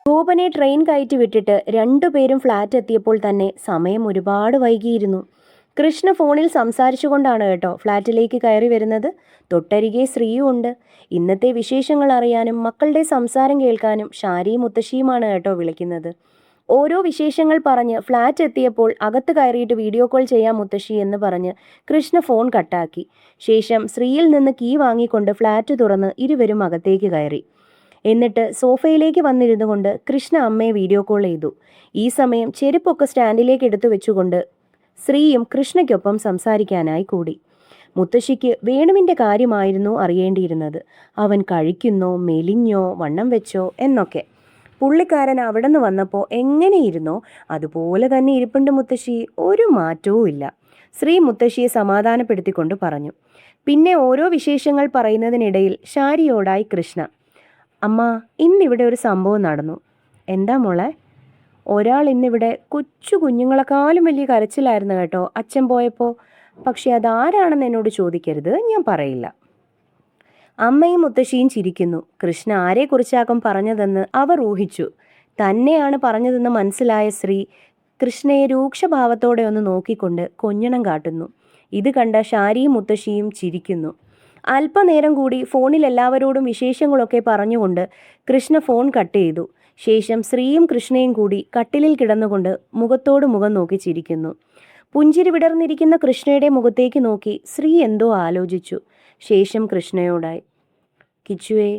ഗോപനെ train കയറ്റി വിട്ടിട്ട് രണ്ടുപേരും ഫ്ലാറ്റ് എത്തിയപ്പോൾ തന്നെ സമയം ഒരുപാട് വൈകിയിരുന്നു. കൃഷ്ണ ഫോണിൽ സംസാരിച്ചുകൊണ്ടാണ് കേട്ടോ ഫ്ലാറ്റിലേക്ക് കയറി വരുന്നത്. തൊട്ടരികെ ശ്രീയും ഉണ്ട്. ഇന്നത്തെ വിശേഷങ്ങൾ അറിയാനും മക്കളുടെ സംസാരം കേൾക്കാനും ഷാരിയും മുത്തശ്ശിയുമാണ് കേട്ടോ വിളിക്കുന്നത്. ഓരോ വിശേഷങ്ങൾ പറഞ്ഞ് ഫ്ലാറ്റ് എത്തിയപ്പോൾ അകത്ത് കയറിയിട്ട് വീഡിയോ കോൾ ചെയ്യാം മുത്തശ്ശി എന്ന് പറഞ്ഞ് കൃഷ്ണ ഫോൺ കട്ടാക്കി. ശേഷം ശ്രീയിൽ നിന്ന് കീ വാങ്ങിക്കൊണ്ട് ഫ്ലാറ്റ് തുറന്ന് ഇരുവരും അകത്തേക്ക് കയറി. എന്നിട്ട് സോഫയിലേക്ക് വന്നിരുന്നു കൊണ്ട് കൃഷ്ണ അമ്മയെ വീഡിയോ കോൾ ചെയ്തു. ഈ സമയം ചെരുപ്പൊക്കെ സ്റ്റാൻഡിലേക്ക് എടുത്തു വെച്ചുകൊണ്ട് ശ്രീയും കൃഷ്ണയ്ക്കൊപ്പം സംസാരിക്കാനായി കൂടി. മുത്തശ്ശിക്ക് വേണുവിൻ്റെ കാര്യമായിരുന്നു അറിയേണ്ടിയിരുന്നത്. അവൻ കഴിക്കുന്നോ, മെലിഞ്ഞോ, വണ്ണം വെച്ചോ എന്നൊക്കെ. പുള്ളിക്കാരൻ അവിടെ നിന്ന് വന്നപ്പോൾ എങ്ങനെയിരുന്നോ അതുപോലെ തന്നെ ഇരിപ്പുണ്ട് മുത്തശ്ശി, ഒരു മാറ്റവും ഇല്ല. ശ്രീ മുത്തശ്ശിയെ സമാധാനപ്പെടുത്തിക്കൊണ്ട് പറഞ്ഞു. പിന്നെ ഓരോ വിശേഷങ്ങൾ പറയുന്നതിനിടയിൽ ഷാരിയോടായി കൃഷ്ണ, അമ്മ ഇന്നിവിടെ ഒരു സംഭവം നടന്നു. എന്താ മോളെ? ഒരാൾ ഇന്നിവിടെ കൊച്ചു കുഞ്ഞുങ്ങളെക്കാളും വലിയ കരച്ചിലായിരുന്നു കേട്ടോ അച്ഛൻ പോയപ്പോൾ. പക്ഷെ അതാരാണെന്ന് എന്നോട് ചോദിക്കരുത്, ഞാൻ പറയില്ല. അമ്മയും മുത്തശ്ശിയും ചിരിക്കുന്നു. കൃഷ്ണ ആരെക്കുറിച്ചാകും പറഞ്ഞതെന്ന് അവർ ഊഹിച്ചു. തന്നെയാണ് പറഞ്ഞതെന്ന് മനസ്സിലായ ശ്രീ കൃഷ്ണയെ രൂക്ഷഭാവത്തോടെ ഒന്ന് നോക്കിക്കൊണ്ട് കൊഞ്ഞണം കാട്ടുന്നു. ഇത് കണ്ട ഷാരിയും മുത്തശ്ശിയും ചിരിക്കുന്നു. അല്പനേരം കൂടി ഫോണിൽ എല്ലാവരോടും വിശേഷങ്ങളൊക്കെ പറഞ്ഞുകൊണ്ട് കൃഷ്ണ ഫോൺ കട്ട് ചെയ്തു. ശേഷം ശ്രീയും കൃഷ്ണയും കൂടി കട്ടിലിൽ കിടന്നുകൊണ്ട് മുഖത്തോട് മുഖം നോക്കി ചിരിക്കുന്നു. പുഞ്ചിരി വിടർന്നിരിക്കുന്ന കൃഷ്ണയുടെ മുഖത്തേക്ക് നോക്കി ശ്രീ എന്തോ ആലോചിച്ചു. ശേഷം കൃഷ്ണയോടായി, കിച്ചുവേ,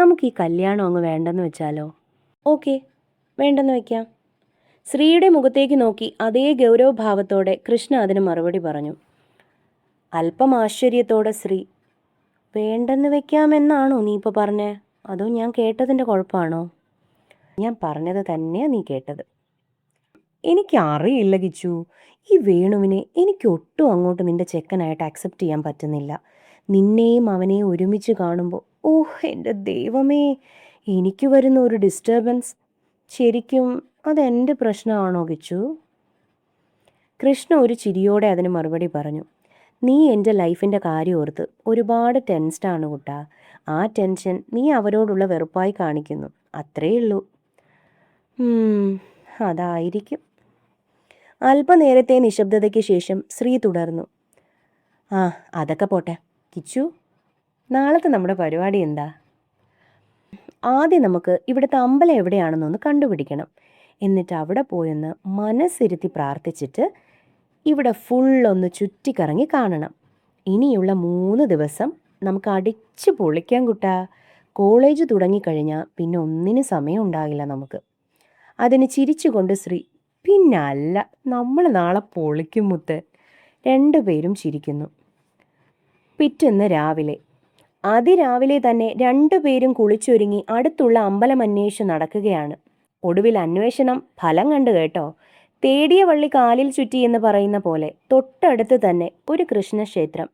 നമുക്ക് ഈ കല്യാണം അങ്ങ് വേണ്ടെന്ന് വെച്ചാലോ? ഓക്കെ, വേണ്ടെന്ന് വയ്ക്കാം. ശ്രീയുടെ മുഖത്തേക്ക് നോക്കി അതേ ഗൗരവഭാവത്തോടെ കൃഷ്ണ അതിന് മറുപടി പറഞ്ഞു. അല്പം ആശ്ചര്യത്തോടെ ശ്രീ, വേണ്ടെന്ന് വെക്കാമെന്നാണോ നീ ഇപ്പോൾ പറഞ്ഞേ? അതോ ഞാൻ കേട്ടതിൻ്റെ കുഴപ്പമാണോ? ഞാൻ പറഞ്ഞത് തന്നെയാണ് നീ കേട്ടത്. എനിക്കറിയില്ല കിച്ചു, ഈ വേണുവിനെ എനിക്കൊട്ടും അങ്ങോട്ട് നിൻ്റെ ചെക്കനായിട്ട് അക്സെപ്റ്റ് ചെയ്യാൻ പറ്റുന്നില്ല. നിന്നെയും അവനെയും ഒരുമിച്ച് കാണുമ്പോൾ എൻ്റെ ദൈവമേ, എനിക്ക് വരുന്ന ഒരു ഡിസ്റ്റർബൻസ്. ശരിക്കും അതെൻ്റെ പ്രശ്നമാണോ കിച്ചു? കൃഷ്ണ ഒരു ചിരിയോടെ അതിന് മറുപടി പറഞ്ഞു. നീ എൻ്റെ ലൈഫിൻ്റെ കാര്യം ഓർത്ത് ഒരുപാട് ടെൻസ്ഡാണ് കുട്ടാ. ആ ടെൻഷൻ നീ അവരോടുള്ള വെറുപ്പായി കാണിക്കുന്നു, അത്രേ ഉള്ളൂ. അതായിരിക്കും. അല്പനേരത്തെ നിശബ്ദതയ്ക്ക് ശേഷം ശ്രീ തുടർന്നു. അതൊക്കെ പോട്ടെ കിച്ചു, നാളത്തെ നമ്മുടെ പരിപാടി എന്താ? ആദ്യം നമുക്ക് ഇവിടുത്തെ അമ്പലം എവിടെയാണെന്നൊന്ന് കണ്ടുപിടിക്കണം. എന്നിട്ട് അവിടെ പോയൊന്ന് മനസ്സിരുത്തി പ്രാർത്ഥിച്ചിട്ട് ഇവിടെ ഫുള്ളൊന്ന് ചുറ്റിക്കറങ്ങി കാണണം. ഇനിയുള്ള 3 ദിവസം നമുക്ക് അടിച്ചു പൊളിക്കാൻ കുട്ടാ. കോളേജ് തുടങ്ങിക്കഴിഞ്ഞാൽ പിന്നെ ഒന്നിനും സമയം ഉണ്ടാകില്ല നമുക്ക്. അതിന് ചിരിച്ചുകൊണ്ട് ശ്രീ, പിന്നല്ല, നമ്മൾ നാളെ പൊളിക്കും മുത്ത്. രണ്ടുപേരും ചിരിക്കുന്നു. പിറ്റേന്ന് രാവിലെ അതിരാവിലെ തന്നെ രണ്ടുപേരും കുളിച്ചൊരുങ്ങി അടുത്തുള്ള അമ്പലം അന്വേഷിച്ച് നടക്കുകയാണ്. ഒടുവിൽ അന്വേഷണം ഫലം കണ്ടു കേട്ടോ. തേടിയ വള്ളി കാലിൽ ചുറ്റി എന്ന് പറയുന്ന പോലെ തൊട്ടടുത്ത് തന്നെ ഒരു കൃഷ്ണക്ഷേത്രം.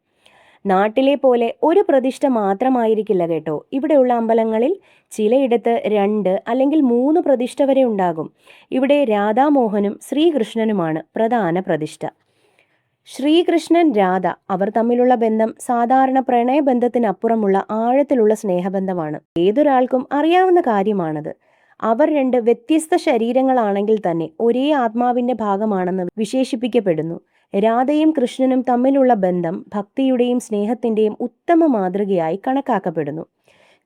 നാട്ടിലെ പോലെ ഒരു പ്രതിഷ്ഠ മാത്രമായിരിക്കില്ല കേട്ടോ ഇവിടെയുള്ള അമ്പലങ്ങളിൽ. ചിലയിടത്ത് 2 അല്ലെങ്കിൽ 3 പ്രതിഷ്ഠ വരെ ഉണ്ടാകും. ഇവിടെ രാധാമോഹനും ശ്രീകൃഷ്ണനുമാണ് പ്രധാന പ്രതിഷ്ഠ. ശ്രീകൃഷ്ണൻ രാധ അവർ തമ്മിലുള്ള ബന്ധം സാധാരണ പ്രണയബന്ധത്തിനപ്പുറമുള്ള ആഴത്തിലുള്ള സ്നേഹബന്ധമാണ്. ഏതൊരാൾക്കും അറിയാവുന്ന കാര്യമാണത്. അവർ 2 വ്യത്യസ്ത ശരീരങ്ങളാണെങ്കിൽ തന്നെ ഒരേ ആത്മാവിന്റെ ഭാഗമാണെന്ന് വിശേഷിപ്പിക്കപ്പെടുന്നു. രാധയും കൃഷ്ണനും തമ്മിലുള്ള ബന്ധം ഭക്തിയുടെയും സ്നേഹത്തിന്റെയും ഉത്തമ മാതൃകയായി കണക്കാക്കപ്പെടുന്നു.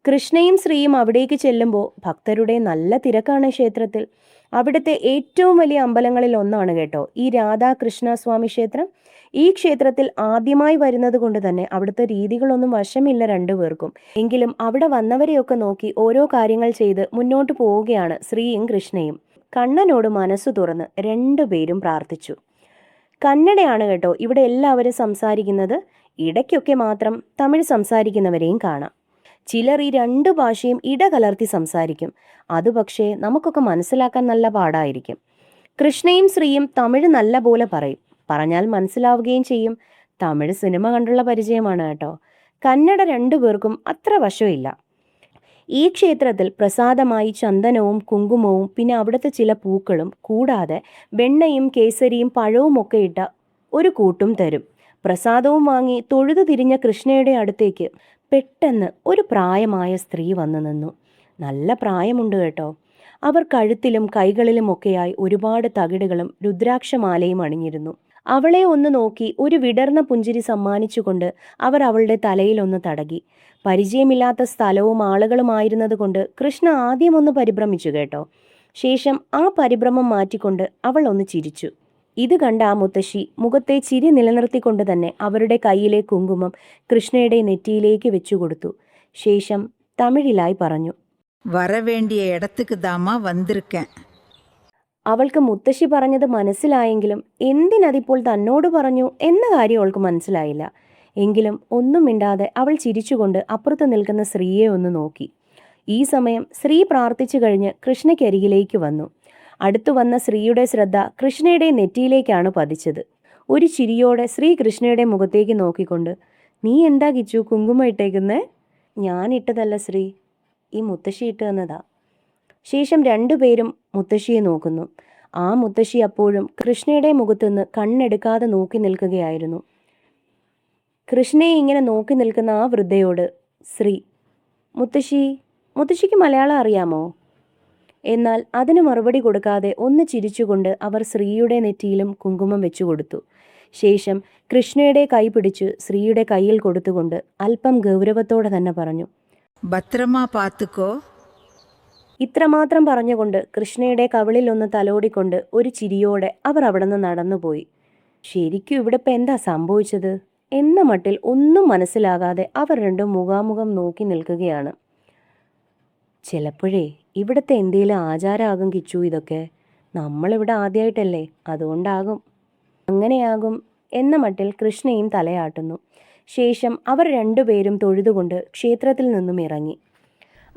കൃഷ്ണയും ശ്രീയും അവിടേക്ക് ചെല്ലുമ്പോൾ ഭക്തരുടെ നല്ല തിരക്കാണ് ക്ഷേത്രത്തിൽ. അവിടുത്തെ ഏറ്റവും വലിയ അമ്പലങ്ങളിൽ ഒന്നാണ് കേട്ടോ ഈ രാധാകൃഷ്ണസ്വാമി ക്ഷേത്രം. ഈ ക്ഷേത്രത്തിൽ ആദ്യമായി വരുന്നത് കൊണ്ട് തന്നെ അവിടുത്തെ രീതികളൊന്നും വശമില്ല രണ്ടുപേർക്കും. എങ്കിലും അവിടെ വന്നവരെയൊക്കെ നോക്കി ഓരോ കാര്യങ്ങൾ ചെയ്ത് മുന്നോട്ട് പോവുകയാണ് ശ്രീയും കൃഷ്ണയും. കണ്ണനോട് മനസ്സു തുറന്ന് രണ്ടുപേരും പ്രാർത്ഥിച്ചു. കന്നഡയാണ് കേട്ടോ ഇവിടെ എല്ലാവരും സംസാരിക്കുന്നത്. ഇടയ്ക്കൊക്കെ മാത്രം തമിഴ് സംസാരിക്കുന്നവരെയും കാണാം. ചിലർ ഈ 2 ഭാഷയും ഇടകലർത്തി സംസാരിക്കും. അത് പക്ഷേ നമുക്കൊക്കെ മനസ്സിലാക്കാൻ നല്ല പാടായിരിക്കും. കൃഷ്ണയും ശ്രീയും തമിഴ് നല്ല പോലെ പറയും. പറഞ്ഞാൽ മനസ്സിലാവുകയും ചെയ്യും. തമിഴ് സിനിമ കണ്ടുള്ള പരിചയമാണ് കേട്ടോ. കന്നഡ 2 പേർക്കും അത്ര വശമില്ല. ഈ ക്ഷേത്രത്തിൽ പ്രസാദമായി ചന്ദനവും കുങ്കുമവും പിന്നെ അവിടുത്തെ ചില പൂക്കളും കൂടാതെ വെണ്ണയും കേസരിയും പഴവും ഒക്കെ ഇട്ട ഒരു കൂട്ടും തരും. പ്രസാദവും വാങ്ങി തൊഴുതു തിരിഞ്ഞ കൃഷ്ണയുടെ അടുത്തേക്ക് പെട്ടെന്ന് ഒരു പ്രായമായ സ്ത്രീ വന്നു നിന്നു. നല്ല പ്രായമുണ്ട് കേട്ടോ. അവർ കഴുത്തിലും കൈകളിലുമൊക്കെയായി ഒരുപാട് തകിടുകളും രുദ്രാക്ഷമാലയും അണിഞ്ഞിരുന്നു. അവളെ ഒന്ന് നോക്കി ഒരു വിടർന്ന പുഞ്ചിരി സമ്മാനിച്ചുകൊണ്ട് അവർ അവളുടെ തലയിലൊന്ന് തടകി. പരിചയമില്ലാത്ത സ്ഥലവും ആളുകളുമായിരുന്നതുകൊണ്ട് കൃഷ്ണ ആദ്യം ഒന്ന് പരിഭ്രമിച്ചു കേട്ടോ. ശേഷം ആ പരിഭ്രമം മാറ്റിക്കൊണ്ട് അവൾ ഒന്ന് ചിരിച്ചു. ഇത് കണ്ട ആ മുത്തശ്ശി മുഖത്തെ ചിരി നിലനിർത്തിക്കൊണ്ട് തന്നെ അവരുടെ കയ്യിലെ കുങ്കുമം കൃഷ്ണയുടെ നെറ്റിയിലേക്ക് വെച്ചുകൊടുത്തു. ശേഷം തമിഴിലായി പറഞ്ഞു, വരവേണ്ടിയ ഇടത്തുക്ക് ദാമാ വന്നിരിക്കேன். അവൾക്ക് മുത്തശ്ശി പറഞ്ഞത് മനസ്സിലായെങ്കിലും എന്തിനതിപ്പോൾ തന്നോട് പറഞ്ഞു എന്ന കാര്യം അവൾക്ക് മനസ്സിലായില്ല. എങ്കിലും ഒന്നും മിണ്ടാതെ അവൾ ചിരിച്ചുകൊണ്ട് അപ്പുറത്ത് നിൽക്കുന്ന സ്ത്രീയെ ഒന്ന് നോക്കി. ഈ സമയം സ്ത്രീ പ്രാർത്ഥിച്ചു കഴിഞ്ഞ് കൃഷ്ണയ്ക്കരികിലേക്ക് വന്നു. അടുത്തു വന്ന സ്ത്രീയുടെ ശ്രദ്ധ കൃഷ്ണയുടെ നെറ്റിയിലേക്കാണ് പതിച്ചത്. ഒരു ചിരിയോടെ സ്ത്രീ കൃഷ്ണയുടെ മുഖത്തേക്ക് നോക്കിക്കൊണ്ട്, നീ എന്താ കിച്ചു കുങ്കുമം ഇട്ടേക്കുന്നേ? ഞാൻ ഇട്ടതല്ല ശ്രീ, ഈ മുത്തശ്ശി ഇട്ട് തന്നതാ. ശേഷം രണ്ടുപേരും മുത്തശ്ശിയെ നോക്കുന്നു. ആ മുത്തശ്ശി അപ്പോഴും കൃഷ്ണയുടെ മുഖത്തുനിന്ന് കണ്ണെടുക്കാതെ നോക്കി നിൽക്കുകയായിരുന്നു. കൃഷ്ണയെ ഇങ്ങനെ നോക്കി നിൽക്കുന്ന ആ വൃദ്ധയോട് ശ്രീ, മുത്തശ്ശിക്ക് മലയാളം അറിയാമോ? എന്നാൽ അതിന് മറുപടി കൊടുക്കാതെ ഒന്ന് ചിരിച്ചുകൊണ്ട് അവർ ശ്രീയുടെ നെറ്റിയിലും കുങ്കുമം വെച്ചു കൊടുത്തു. ശേഷം കൃഷ്ണയുടെ കൈ പിടിച്ച് ശ്രീയുടെ കയ്യിൽ കൊടുത്തുകൊണ്ട് അല്പം ഗൗരവത്തോടെ തന്നെ പറഞ്ഞു, ഭദ്രമാ പാത്തുക്കോ. ഇത്രമാത്രം പറഞ്ഞുകൊണ്ട് കൃഷ്ണയുടെ കവിളിൽ ഒന്ന് തലോടിക്കൊണ്ട് ഒരു ചിരിയോടെ അവർ അവിടെ നിന്ന് നടന്നുപോയി. ശരിക്കും ഇവിടെ ഇപ്പം എന്താ സംഭവിച്ചത് എന്ന മട്ടിൽ ഒന്നും മനസ്സിലാകാതെ അവർ രണ്ടും മുഖാമുഖം നോക്കി നിൽക്കുകയാണ്. ചിലപ്പോഴേ ഇവിടുത്തെ എന്തേലും ആചാരമാകും കിച്ചു ഇതൊക്കെ. നമ്മളിവിടെ ആദ്യമായിട്ടല്ലേ, അതുകൊണ്ടാകും. അങ്ങനെയാകും എന്ന മട്ടിൽ കൃഷ്ണയും തലയാട്ടുന്നു. ശേഷം അവർ രണ്ടുപേരും തൊഴുതുകൊണ്ട് ക്ഷേത്രത്തിൽ നിന്നും ഇറങ്ങി.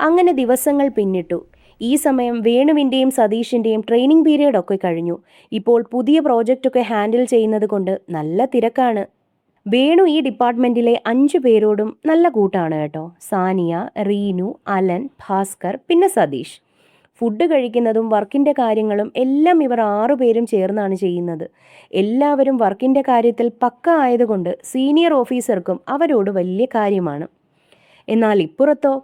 അങ്ങനെ ദിവസങ്ങൾ പിന്നിട്ടു. ഈ സമയം വേണുവിൻ്റെയും സതീഷിൻ്റെയും ട്രെയിനിങ് പീരീഡൊക്കെ കഴിഞ്ഞു. ഇപ്പോൾ പുതിയ പ്രോജക്റ്റൊക്കെ ഹാൻഡിൽ ചെയ്യുന്നത് കൊണ്ട് നല്ല തിരക്കാണ്. വേണു ഈ ഡിപ്പാർട്ട്മെൻറ്റിലെ 5 പേരോടും നല്ല കൂട്ടാണ് കേട്ടോ. സാനിയ, റീനു, അലൻ, ഭാസ്കർ, പിന്നെ സതീഷ്. ഫുഡ് കഴിക്കുന്നതും വർക്കിൻ്റെ കാര്യങ്ങളും എല്ലാം ഇവർ 6 പേരും ചേർന്നാണ് ചെയ്യുന്നത്. എല്ലാവരും വർക്കിൻ്റെ കാര്യത്തിൽ പക്ക ആയതുകൊണ്ട് സീനിയർ ഓഫീസർക്കും അവരോട് വലിയ കാര്യമാണ്. എന്നാൽ ഇപ്പുറത്തോ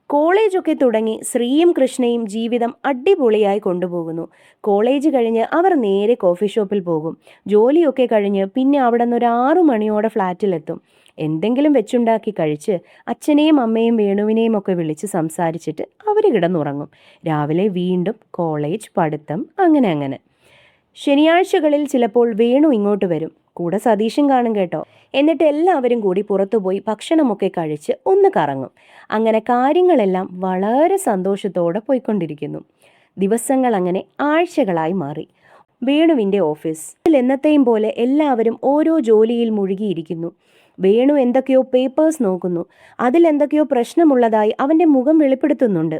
കോളേജൊക്കെ തുടങ്ങി ശ്രീയും കൃഷ്ണയും ജീവിതം അടിപൊളിയായി കൊണ്ടുപോകുന്നു. കോളേജ് കഴിഞ്ഞ് അവർ നേരെ കോഫി ഷോപ്പിൽ പോകും. ജോലിയൊക്കെ കഴിഞ്ഞ് പിന്നെ അവിടെ നിന്ന് ഒരു 6 മണിയോടെ ഫ്ലാറ്റിലെത്തും. എന്തെങ്കിലും വെച്ചുണ്ടാക്കി കഴിച്ച് അച്ഛനെയും അമ്മയും വേണുവിനെയും ഒക്കെ വിളിച്ച് സംസാരിച്ചിട്ട് അവർ കിടന്നുറങ്ങും. രാവിലെ വീണ്ടും കോളേജ്, പഠിത്തം, അങ്ങനെ. ശനിയാഴ്ചകളിൽ ചിലപ്പോൾ വേണു ഇങ്ങോട്ട് വരും. കൂടെ സതീഷും കാണും കേട്ടോ. എന്നിട്ട് എല്ലാവരും കൂടി പുറത്തുപോയി ഭക്ഷണമൊക്കെ കഴിച്ച് ഒന്ന് കറങ്ങും. അങ്ങനെ കാര്യങ്ങളെല്ലാം വളരെ സന്തോഷത്തോടെ പോയിക്കൊണ്ടിരിക്കുന്നു. ദിവസങ്ങൾ അങ്ങനെ ആഴ്ചകളായി മാറി. വേണുവിൻ്റെ ഓഫീസിൽ എന്നത്തെയും പോലെ എല്ലാവരും ഓരോ ജോലിയിൽ മുഴുകിയിരിക്കുന്നു. വേണു എന്തൊക്കെയോ പേപ്പേഴ്സ് നോക്കുന്നു. അതിലെന്തൊക്കെയോ പ്രശ്നമുള്ളതായി അവൻ്റെ മുഖം വെളിപ്പെടുത്തുന്നുണ്ട്.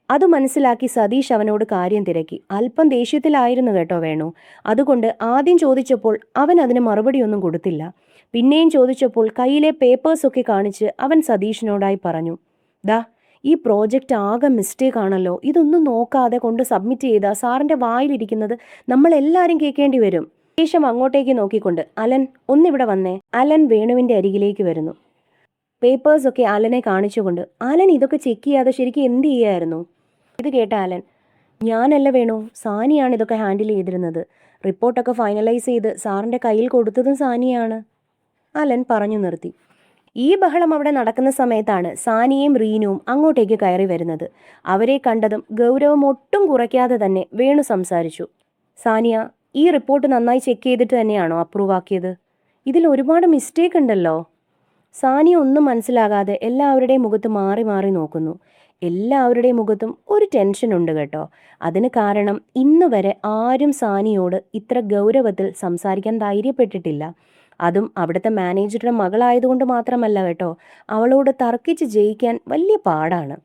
അത് മനസ്സിലാക്കി സതീഷ് അവനോട് കാര്യം തിരക്കി. അല്പം ദേഷ്യത്തിലായിരുന്നു കേട്ടോ വേണു. അതുകൊണ്ട് ആദ്യം ചോദിച്ചപ്പോൾ അവൻ അതിന് മറുപടിയൊന്നും കൊടുത്തില്ല. പിന്നെയും ചോദിച്ചപ്പോൾ കയ്യിലെ പേപ്പേഴ്സൊക്കെ കാണിച്ച് അവൻ സതീഷിനോടായി പറഞ്ഞു, ദാ ഈ പ്രോജക്റ്റ് ആകെ മിസ്റ്റേക്ക് ആണല്ലോ. ഇതൊന്നും നോക്കാതെ കൊണ്ട് സബ്മിറ്റ് ചെയ്താൽ സാറിൻ്റെ വായിലിരിക്കുന്നത് നമ്മളെല്ലാവരും കേൾക്കേണ്ടി വരും. ശേഷം അങ്ങോട്ടേക്ക് നോക്കിക്കൊണ്ട് അലൻ ഒന്നിവിടെ വന്നേ. അലൻ വേണുവിൻ്റെ അരികിലേക്ക് വരുന്നു. പേപ്പേഴ്സൊക്കെ അലനെ കാണിച്ചുകൊണ്ട്, അലൻ ഇതൊക്കെ ചെക്ക് ചെയ്യാതെ ശരിക്കും എന്ത് ചെയ്യായിരുന്നു? ഇത് കേട്ട അലൻ, ഞാനല്ല വേണു, സാനിയാണ് ഇതൊക്കെ ഹാൻഡിൽ ചെയ്തിരുന്നത്. റിപ്പോർട്ടൊക്കെ ഫൈനലൈസ് ചെയ്ത് സാറിൻ്റെ കയ്യിൽ കൊടുത്തതും സാനിയാണ്. അലൻ പറഞ്ഞു നിർത്തി. ഈ ബഹളം അവിടെ നടക്കുന്ന സമയത്താണ് സാനിയയും റീനുവും അങ്ങോട്ടേക്ക് കയറി വരുന്നത്. അവരെ കണ്ടതും ഗൗരവം ഒട്ടും കുറയ്ക്കാതെ തന്നെ വേണു സംസാരിച്ചു. സാനിയ, ഈ റിപ്പോർട്ട് നന്നായി ചെക്ക് ചെയ്തിട്ട് തന്നെയാണോ അപ്രൂവ് ആക്കിയത്? ഇതിൽ ഒരുപാട് മിസ്റ്റേക്ക് ഉണ്ടല്ലോ. സാനിയ ഒന്നും മനസ്സിലാകാതെ എല്ലാവരുടെയും മുഖത്ത് മാറി മാറി നോക്കുന്നു. എല്ലാവരുടെയും മുഖത്തും ഒരു ടെൻഷൻ ഉണ്ട് കേട്ടോ. അതിന് കാരണം ഇന്ന് വരെ ആരും സാനിയോട് ഇത്ര ഗൗരവത്തിൽ സംസാരിക്കാൻ ധൈര്യപ്പെട്ടിട്ടില്ല. അതും അവിടുത്തെ മാനേജറുടെ മകളായതുകൊണ്ട് മാത്രമല്ല കേട്ടോ. അവളോട് തർക്കിച്ച് ജയിക്കാൻ വലിയ പാടാണ്.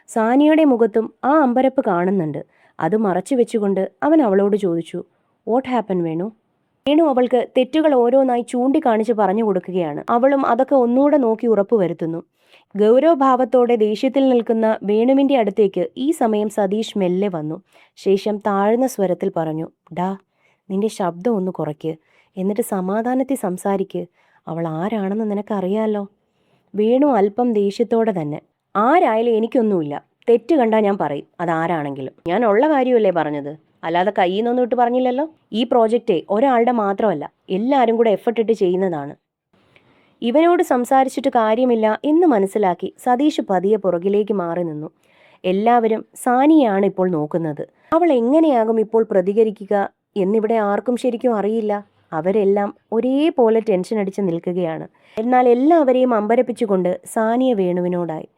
സാനിയുടെ മുഖത്തും ആ അമ്പരപ്പ് കാണുന്നുണ്ട്. അത് മറച്ചു വെച്ചുകൊണ്ട് അവൻ അവളോട് ചോദിച്ചു, വാട്ട് ഹാപ്പൻ വേണു? വേണു അവൾക്ക് തെറ്റുകൾ ഓരോന്നായി ചൂണ്ടിക്കാണിച്ച് പറഞ്ഞു കൊടുക്കുകയാണ്. അവളും അതൊക്കെ ഒന്നുകൂടെ നോക്കി ഉറപ്പുവരുത്തുന്നു. ഗൗരവഭാവത്തോടെ ദേഷ്യത്തിൽ നിൽക്കുന്ന വേണുവിൻ്റെ അടുത്തേക്ക് ഈ സമയം സതീഷ് മെല്ലെ വന്നു. ശേഷം താഴ്ന്ന സ്വരത്തിൽ പറഞ്ഞു, ഡാ നിന്റെ ശബ്ദം ഒന്ന് കുറയ്ക്ക്, എന്നിട്ട് സമാധാനത്തിൽ സംസാരിക്ക്. അവൾ ആരാണെന്ന് നിനക്കറിയാലോ. വേണു അല്പം ദേഷ്യത്തോടെ തന്നെ, ആരായാലും എനിക്കൊന്നുമില്ല. തെറ്റ് കണ്ടാൽ ഞാൻ പറയും, അതാരാണെങ്കിലും. ഞാൻ ഉള്ള കാര്യമല്ലേ പറഞ്ഞത്, അല്ലാതെ കയ്യിൽ നിന്നൊന്നും ഇട്ട് പറഞ്ഞില്ലല്ലോ. ഈ പ്രോജക്റ്റേ ഒരാളുടെ മാത്രമല്ല, എല്ലാവരും കൂടെ എഫർട്ട് ഇട്ട് ചെയ്യുന്നതാണ്. ഇവനോട് സംസാരിച്ചിട്ട് കാര്യമില്ല എന്ന് മനസ്സിലാക്കി സതീഷ് പതിയെ പുറകിലേക്ക് മാറി നിന്നു. എല്ലാവരും സാനിയാണ് ഇപ്പോൾ നോക്കുന്നത്. അവൾ എങ്ങനെയാകും ഇപ്പോൾ പ്രതികരിക്കുക എന്നിവിടെ ആർക്കും ശരിക്കും അറിയില്ല. അവരെല്ലാം ഒരേപോലെ ടെൻഷൻ അടിച്ച് നിൽക്കുകയാണ്. എന്നാൽ എല്ലാവരെയും അമ്പരപ്പിച്ചുകൊണ്ട് സാനിയ വേണുവിനോടായി,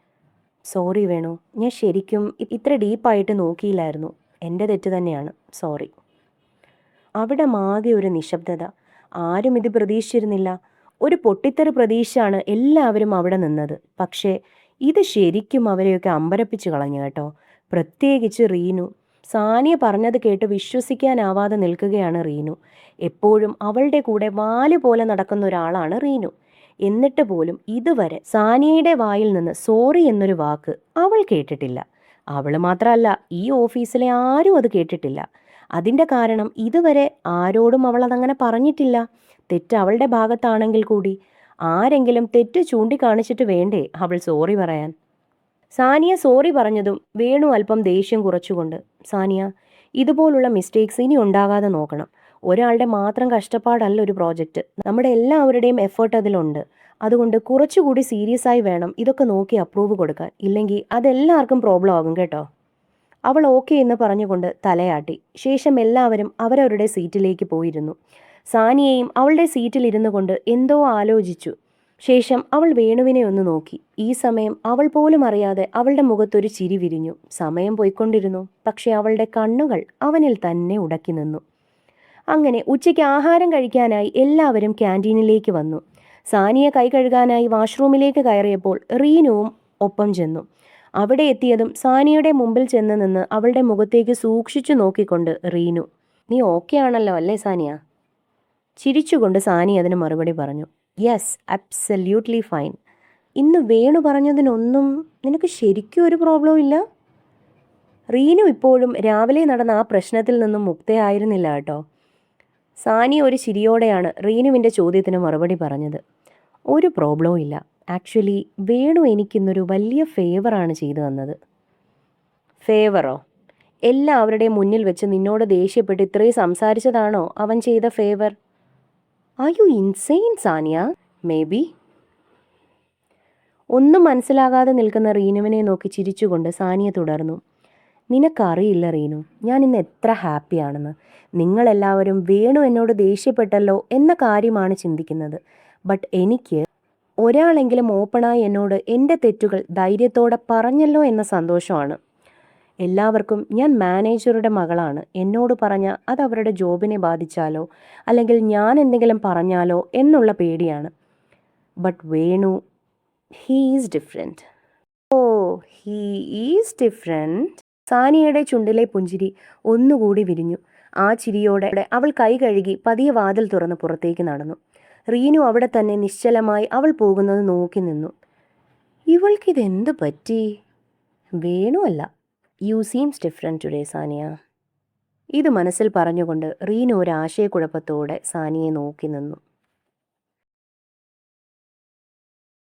സോറി വേണു, ഞാൻ ശരിക്കും ഇത്ര ഡീപ്പായിട്ട് നോക്കിയില്ലായിരുന്നു. എൻ്റെ തെറ്റ് തന്നെയാണ്, സോറി. അവിടെ മാകെ ഒരു നിശബ്ദത. ആരും ഇത് പ്രതീക്ഷിച്ചിരുന്നില്ല. ഒരു പൊട്ടിത്തെറി പ്രതീക്ഷയാണ് എല്ലാവരും അവിടെ നിന്നത്. പക്ഷേ ഇത് ശരിക്കും അവരെയൊക്കെ അമ്പരപ്പിച്ച് കളഞ്ഞു കേട്ടോ. പ്രത്യേകിച്ച് റീനു. സാനിയ പറഞ്ഞത് കേട്ട് വിശ്വസിക്കാനാവാതെ നിൽക്കുകയാണ് റീനു. എപ്പോഴും അവളുടെ കൂടെ വാല് പോലെ നടക്കുന്ന ഒരാളാണ് റീനു. എന്നിട്ട് പോലും ഇതുവരെ സാനിയയുടെ വായിൽ നിന്ന് സോറി എന്നൊരു വാക്ക് അവൾ കേട്ടിട്ടില്ല. അവൾ മാത്രമല്ല, ഈ ഓഫീസിലെ ആരും അത് കേട്ടിട്ടില്ല. അതിൻ്റെ കാരണം ഇതുവരെ ആരോടും അവൾ അതങ്ങനെ പറഞ്ഞിട്ടില്ല. തെറ്റ് അവളുടെ ഭാഗത്താണെങ്കിൽ കൂടി ആരെങ്കിലും തെറ്റ് ചൂണ്ടിക്കാണിച്ചിട്ട് വേണ്ടേ അവൾ സോറി പറയാൻ. സാനിയ സോറി പറഞ്ഞതും വേണു അല്പം ദേഷ്യം കുറച്ചുകൊണ്ട്, സാനിയ, ഇതുപോലുള്ള മിസ്റ്റേക്സ് ഇനി ഉണ്ടാകാതെ നോക്കണം. ഒരാളുടെ മാത്രം കഷ്ടപ്പാടല്ല ഒരു പ്രോജക്റ്റ്, നമ്മുടെ എല്ലാവരുടെയും എഫേർട്ട് അതിലുണ്ട്. അതുകൊണ്ട് കുറച്ചുകൂടി സീരിയസ് ആയി വേണം ഇതൊക്കെ നോക്കി അപ്രൂവ് കൊടുക്കാൻ, ഇല്ലെങ്കിൽ അതെല്ലാവർക്കും പ്രോബ്ലം ആകും കേട്ടോ. അവൾ ഓക്കെ എന്ന് പറഞ്ഞുകൊണ്ട് തലയാട്ടി. ശേഷം എല്ലാവരും അവരവരുടെ സീറ്റിലേക്ക് പോയിരുന്നു. സാനിയയും അവളുടെ സീറ്റിൽ ഇരുന്നു കൊണ്ട് എന്തോ ആലോചിച്ചു. ശേഷം അവൾ വേണുവിനെ ഒന്ന് നോക്കി. ഈ സമയം അവൾ പോലും അറിയാതെ അവളുടെ മുഖത്തൊരു ചിരി വിരിഞ്ഞു. സമയം പോയിക്കൊണ്ടിരുന്നു, പക്ഷെ അവളുടെ കണ്ണുകൾ അവനിൽ തന്നെ ഉടക്കി നിന്നു. അങ്ങനെ ഉച്ചയ്ക്ക് ആഹാരം കഴിക്കാനായി എല്ലാവരും ക്യാൻറ്റീനിലേക്ക് വന്നു. സാനിയ കൈ കഴുകാനായി വാഷ്റൂമിലേക്ക് കയറിയപ്പോൾ റീനുവും ഒപ്പം ചെന്നു. അവിടെ എത്തിയതും സാനിയയുടെ മുമ്പിൽ ചെന്ന് നിന്ന് അവളുടെ മുഖത്തേക്ക് സൂക്ഷിച്ചു നോക്കിക്കൊണ്ട് റീനു, നീ ഓക്കെ ആണല്ലോ അല്ലേ സാനിയ? ചിരിച്ചുകൊണ്ട് സാനിയ അതിന് മറുപടി പറഞ്ഞു, യെസ്, അബ്സല്യൂട്ട്ലി ഫൈൻ. ഇന്ന് വേണു പറഞ്ഞതിനൊന്നും നിനക്ക് ശരിക്കും ഒരു പ്രോബ്ലവും ഇല്ല? റീനു ഇപ്പോഴും രാവിലെ നടന്ന ആ പ്രശ്നത്തിൽ നിന്നും മുക്തയായിരുന്നില്ല കേട്ടോ. സാനിയ ഒരു ചിരിയോടെയാണ് റീനുവിൻ്റെ ചോദ്യത്തിന് മറുപടി പറഞ്ഞത്. ഒരു പ്രോബ്ലവും ഇല്ല. ആക്ച്വലി വേണു എനിക്കിന്നൊരു വലിയ ഫേവറാണ് ചെയ്തു തന്നത്. ഫേവറോ? എല്ലാവരുടെയും മുന്നിൽ വെച്ച് നിന്നോട് ദേഷ്യപ്പെട്ട് ഇത്രയും സംസാരിച്ചതാണോ അവൻ ചെയ്ത favour? Are you insane Saniya? Maybe. ഒന്നും മനസ്സിലാകാതെ നിൽക്കുന്ന റീനുവിനെ നോക്കി ചിരിച്ചുകൊണ്ട് സാനിയ തുടർന്നു, നിനക്കറിയില്ല റീനു, ഞാൻ ഇന്ന് എത്ര ഹാപ്പിയാണെന്ന്. നിങ്ങളെല്ലാവരും വേണു എന്നോട് ദേഷ്യപ്പെട്ടല്ലോ എന്ന കാര്യമാണ് ചിന്തിക്കുന്നത്. ബട്ട് എനിക്ക് ഒരാളെങ്കിലും ഓപ്പണായി എന്നോട് എൻ്റെ തെറ്റുകൾ ധൈര്യത്തോടെ പറഞ്ഞല്ലോ എന്ന സന്തോഷമാണ്. എല്ലാവർക്കും ഞാൻ മാനേജറുടെ മകളാണ്, എന്നോട് പറഞ്ഞാൽ അത് അവരുടെ ജോബിനെ ബാധിച്ചാലോ അല്ലെങ്കിൽ ഞാൻ എന്തെങ്കിലും പറഞ്ഞാലോ എന്നുള്ള പേടിയാണ്. But Venu, he is different. Oh, he is different. സാനിയയുടെ ചുണ്ടിലെ പുഞ്ചിരി ഒന്നുകൂടി വിരിഞ്ഞു. ആ ചിരിയോടെ അവൾ കൈ കഴുകി പതിയെ വാതിൽ തുറന്ന് പുറത്തേക്ക് നടന്നു. റീനു അവിടെ തന്നെ നിശ്ചലമായി അവൾ പോകുന്നത് നോക്കി നിന്നു. ഇവൾക്കിതെന്ത് പറ്റി? വേണു അല്ല, you seems different today Saniya. ഇത് മനസ്സിൽ പറഞ്ഞുകൊണ്ട് റീനു ഒരു ആശയക്കുഴപ്പത്തോടെ സാനിയെ നോക്കി നിന്നു.